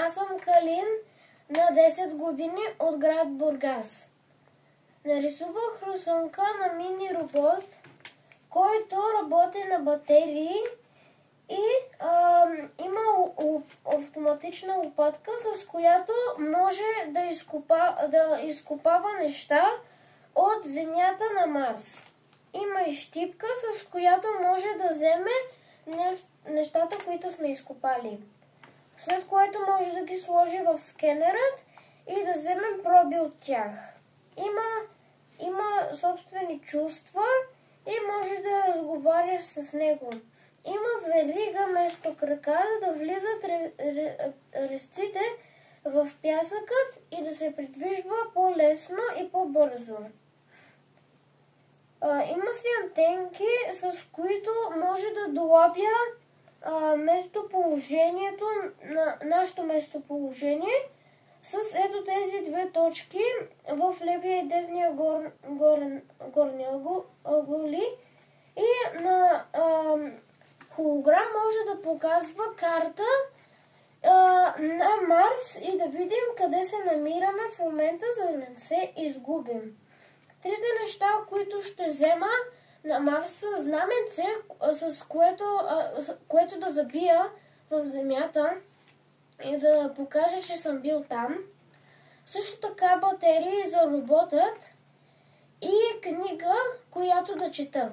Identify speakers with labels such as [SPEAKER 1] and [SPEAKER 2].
[SPEAKER 1] Аз съм Калин, на 10 години, от град Бургас. Нарисувах рисунка на мини робот, който работи на батерии и има автоматична лопатка, с която може да изкопава неща от Земята на Марс. Има и щипка, с която може да вземе нещата, които сме изкопали. След което може да ги сложи в скенерът и да вземем проби от тях. Има собствени чувства и може да разговаряш с него. Има верига вместо крака, да влизат резците в пясъкът и да се придвижва по-лесно и по-бързо. Има си антенки, с които може да долавя местоположението, нашето местоположение, с ето тези две точки в левия и десния горни ъгъли, и на холограм може да показва карта на Марс и да видим къде се намираме в момента, за да не се изгубим. Трите неща, които ще взема на Марс, са знаменце, с което да забия в Земята и да покажа, че съм бил там. Също така батерии за роботът и книга, която да чета.